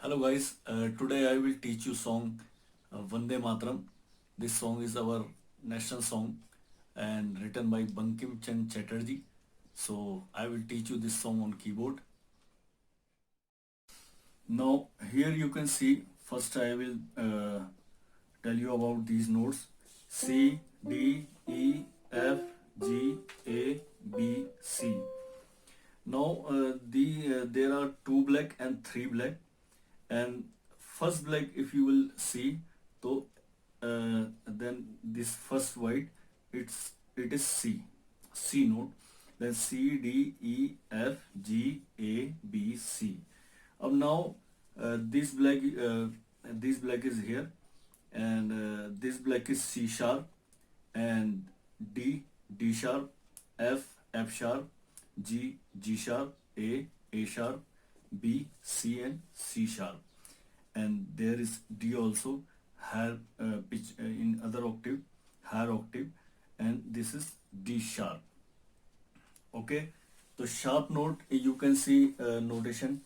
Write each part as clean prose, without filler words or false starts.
Hello guys, today I will teach you song Vande Mataram. This song is our national song and written by Bankim Chand Chatterjee. So I will teach you this song on keyboard. Now here you can see first I will tell you about these notes C, D, E, F, G, A, B, C. Now there are two black and three black, and first black if you will see, so then this first white, it is C note, then C, D, E, F, G, A, B, C. Now this black is here, and this black is C sharp, and D sharp, F sharp, G sharp, A sharp, B, C, and C sharp, and there is D also, higher pitch in other octave, higher octave, and this is D sharp. Okay, so sharp note, you can see notation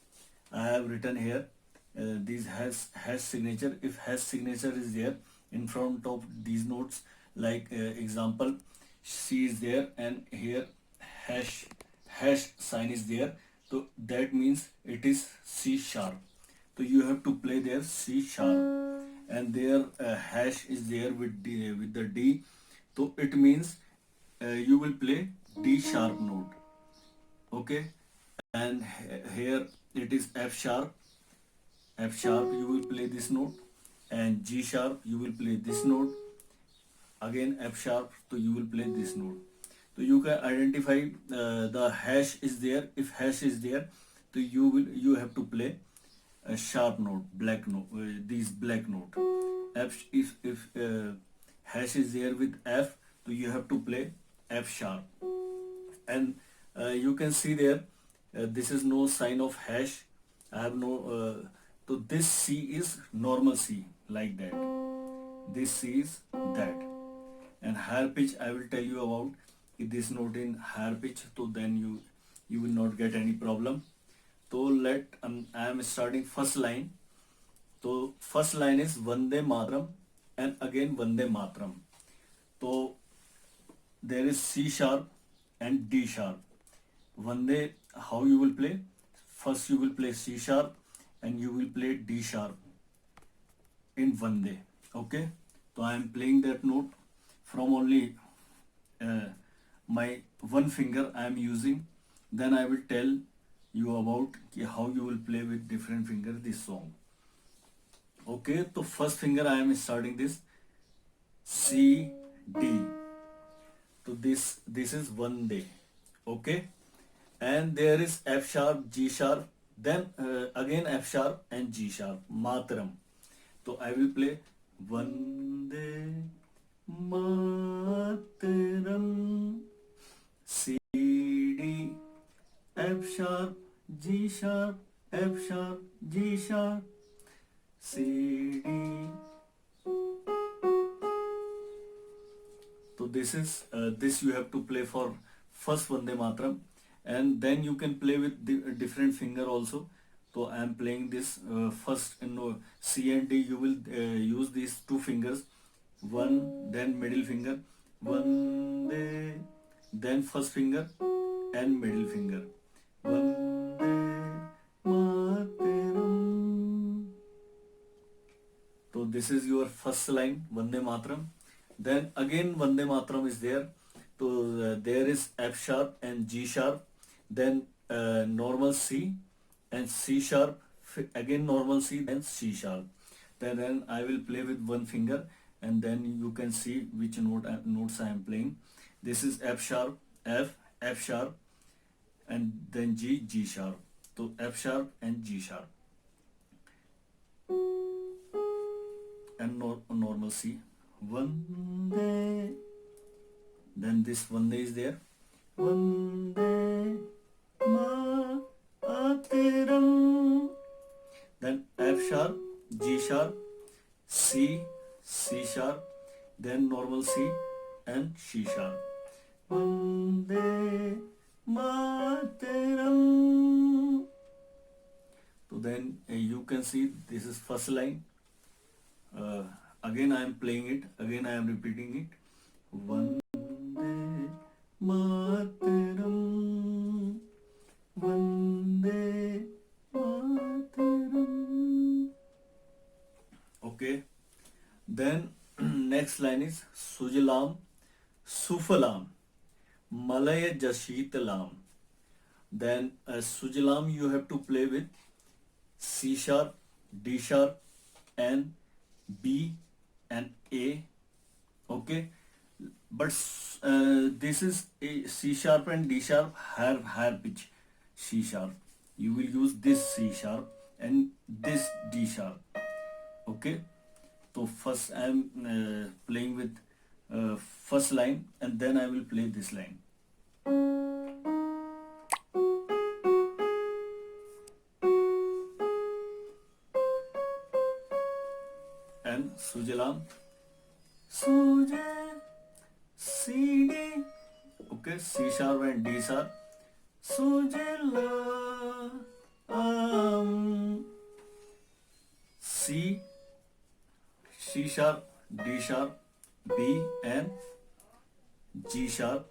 I have written here. This has hash signature. If hash signature is there in front of these notes, like example, C is there and here hash sign is there, so that means it is C sharp. So you have to play there C sharp, and there hash is there with the D, so it means you will play D sharp note. Okay, and here it is F sharp you will play this note, and G sharp you will play this note, again F sharp, so you will play this note. So you can identify the hash is there. If hash is there, so you have to play a sharp note, black note, these black note. If hash is there with F, so you have to play F sharp, and you can see there this is no sign of hash. I have no so this C is normal C, like that. This C is that, and higher pitch I will tell you about this note in higher pitch, so then you will not get any problem. So I am starting first line. So first line is Vande Mataram, and again Vande Mataram. So there is C sharp and D sharp. Vande, how you will play? First you will play C sharp and you will play D sharp in Vande. Okay, so I am playing that note from only uh, my one finger I am using. Then I will tell you about how you will play with different fingers this song. Okay, so first finger I am starting this C, D. So this is Vande. Okay, and there is F sharp, G sharp, then again F sharp and G sharp, Mataram. So I will play Vande Mataram, C, D, F sharp, G sharp, F sharp, G sharp, C, D. So this you have to play for first Vande Mataram, and then you can play with different finger also. So I am playing this first in C and D. You will use these two fingers, one, then middle finger, Vande, then first finger and middle finger, Vande Mataram. So this is your first line, Vande Mataram. Then again Vande Mataram is there. So there is F sharp and G sharp, then normal C and C sharp, again normal C, then C sharp. Then I will play with one finger, and then you can see which notes I am playing. This is F sharp, F sharp, and then G sharp. So F sharp and G sharp, and normal C. Vande, then this Vande is there. Vande Mataram. Then F sharp, G sharp, C, C sharp, then normal C and C sharp. Vande Mataram. So then you can see this is first line. Again I am playing it. Again I am repeating it. Vande Mataram. Vande Mataram. Okay. Then next line is Sujalam Sufalam Malaya Jashitalam. Then Sujalam you have to play with C sharp, D sharp, and B and A. Okay, but this is a C sharp and D sharp higher pitch. C sharp. You will use this C sharp and this D sharp. Okay. So first I am playing with first line, and then I will play this line. And Sujalam, Suje, C, D, okay, C sharp and D sharp, Sujalam, C, C sharp, D sharp, B and G sharp,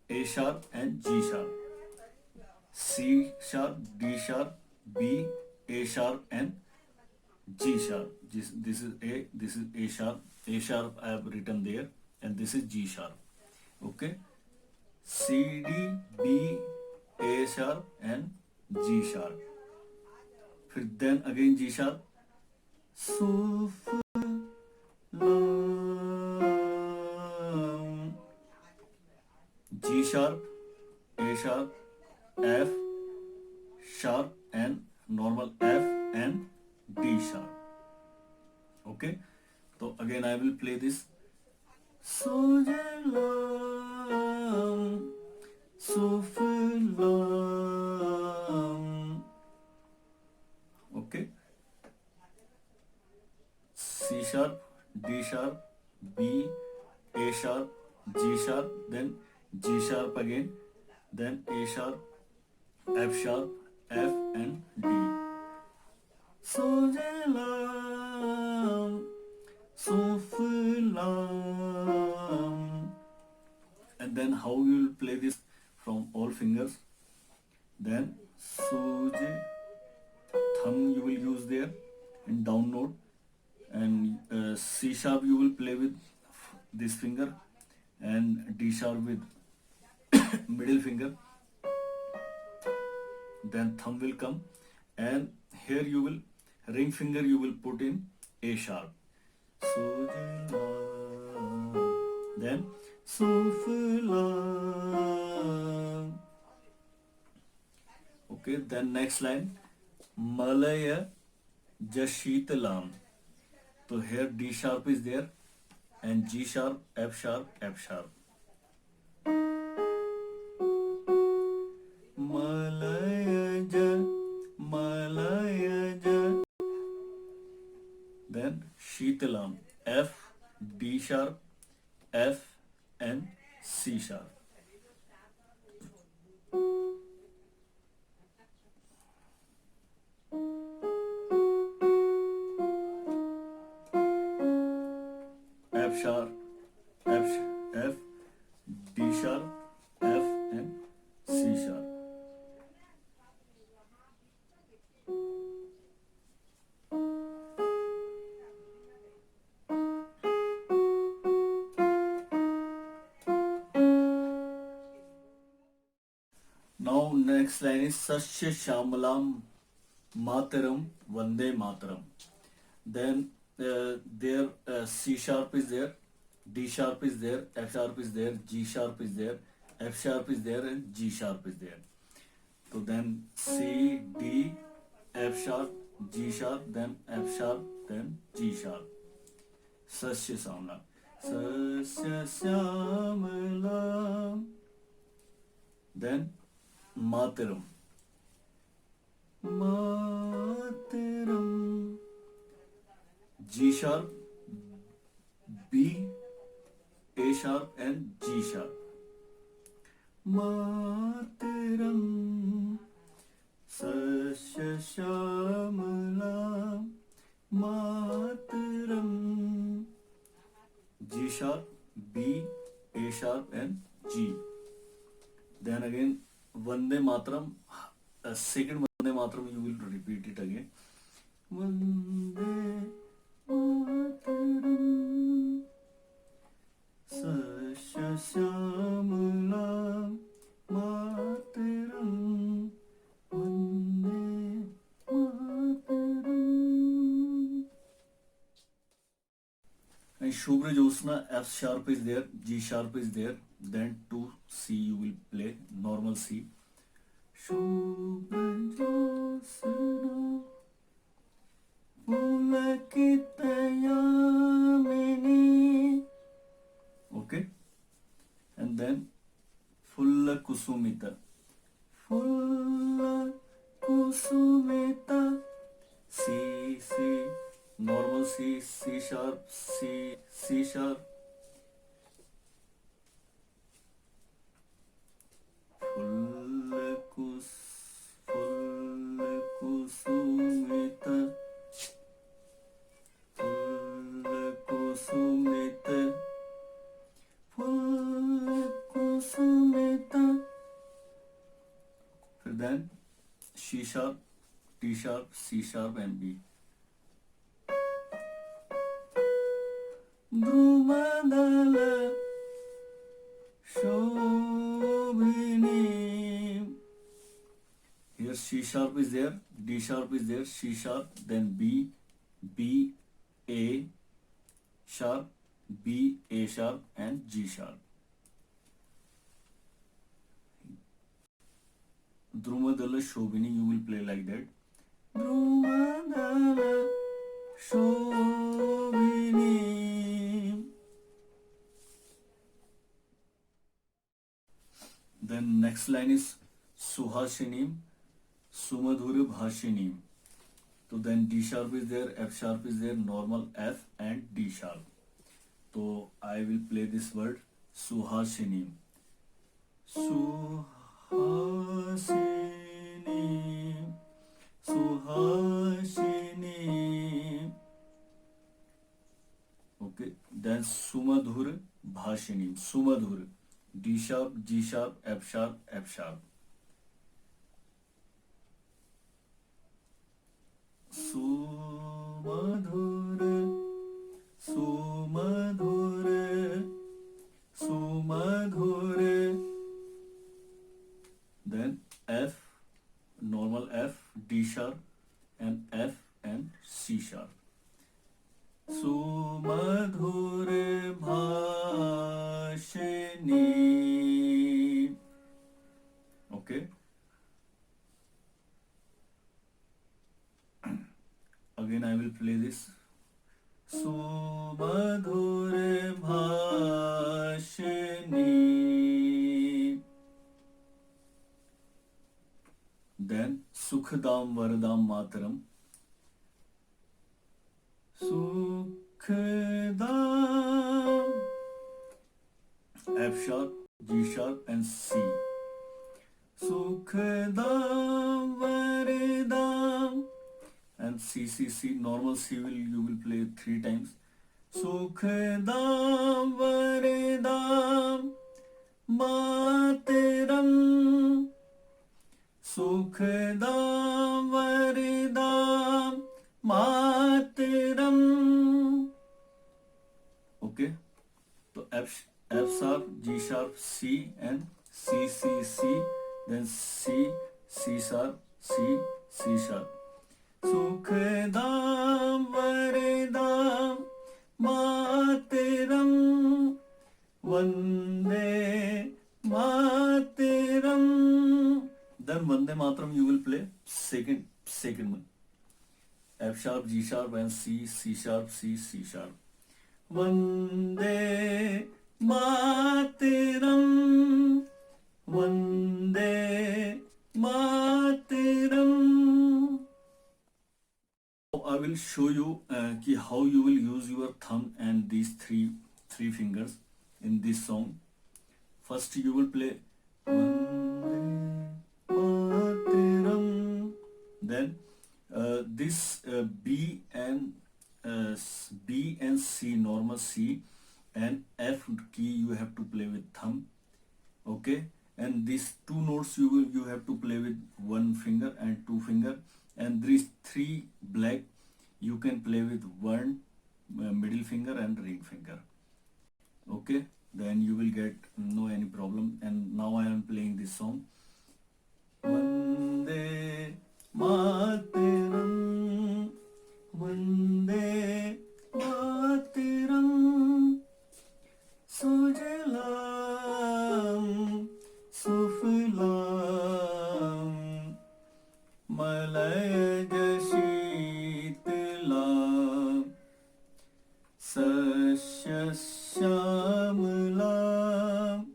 A sharp and G sharp, C sharp, D sharp, B, A sharp and G sharp. This is A, this is A sharp. A sharp I have written there, and this is G sharp. Okay. C, D, B, A sharp and G sharp. Then again G sharp. Suflam. G sharp, A sharp, F sharp and normal F and D sharp. Okay, so again I will play this. Sujalam, Sufalam. Okay, C sharp, D sharp, B, A sharp, G sharp, then G sharp again, then A sharp, F sharp, F and D. Sujalam, Sufalam. And then how you will play this from all fingers. Then Suje, thumb you will use there in down note, and C sharp you will play with this finger, and D sharp with middle finger. Then thumb will come, and here you will ring finger you will put in A sharp. Then Suflam. Okay, then next line Malaya Jashitalam. So here D sharp is there, and G sharp, F sharp, F sharp. Malaya. Then Shitalam, F, D sharp, F and C sharp. F sharp, F, D sharp, F and C sharp. Now next line is Sasya Shamalam Mataram Vande Mataram. Then there C sharp is there, D sharp is there, F sharp is there, G sharp is there, F sharp is there, and G sharp is there. So then C, D, F sharp, G sharp, then F sharp, then G sharp. Sasya Shamalam. Sasya Shamalam. Then Mataram. Mataram. G sharp, B, A sharp and G sharp. Mataram. Sashyamala Mataram. G sharp, B, A sharp and G. Then again Vande Mataram, second Vande Mataram you will repeat it again. Vande Mataram Sashyamala Mataram Vande Mataram. And Shubhra Josna, F sharp is there, G sharp is there, then 2 C you will play, normal C. Shubhra Josna Pulakitayamini. Okay, and then Fulla Kusumita. Fulla Kusumita. C, C, normal C, C sharp, C, C sharp. Fulla Kusumita. Fulla Kusumita. Fulla Kusumita. Then C sharp, D sharp, C sharp and B. Dhrumadala Shobhini. Here C sharp is there, D sharp is there, C sharp, then B, B, A sharp, B, A sharp and G sharp. Dhrumadala Shobhini you will play like that. Dhrumadala Shobhini. Then next line is Suhashinim Sumadhur Bhashinim. So then D sharp is there, F sharp is there, normal F and D sharp. So I will play this word Suhashinim. Suhashinim. Suhashinim. Okay, then Sumadhur Bhashinim. Sumadhur. D sharp, G sharp, F sharp, F sharp. Sumadhur, Sumadhur, Sumadhur. Then F, normal F, D sharp and F and C sharp. Sumadhur Bhashini. Okay. Again I will play this. Sumadhur Bhashini. Then Sukhdam Varadam Mataram. Sukhdam. F sharp, G sharp and C. Sukhdam Varadam. And C, C, C, normal C you will play 3 times. Sukhdam Varadam Mataram. Sukhdam Varadam Mataram. Okay. So F sharp, G sharp, C and C, C, C. Then C, C sharp, C, C sharp. Sukhdam Varadam Mataram Vande Mataram. Then Vande Mataram you will play second one. F sharp, G sharp and C, C sharp, C, C sharp. Vande Mataram, Vande Mataram. I will show you how you will use your thumb and these three fingers in this song. First you will play Vande Mataram. Then this B and C, normal C and F key you have to play with thumb. Okay, and these two notes you have to play with one finger and two finger, and these three black you can play with one middle finger and ring finger. Okay, then you will get no any problem. And now I am playing this song. Vande Mataram, Vande Mataram, Sujalam Suflam, Malaya Shitlam, Sasyashyamlam.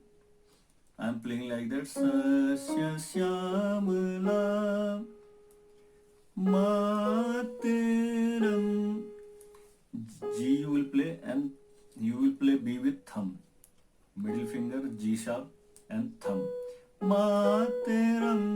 I'm playing like that. Sasyashyamlam Mataram. G you will play, and you will play B with thumb. Middle finger, G sharp and thumb. Mataram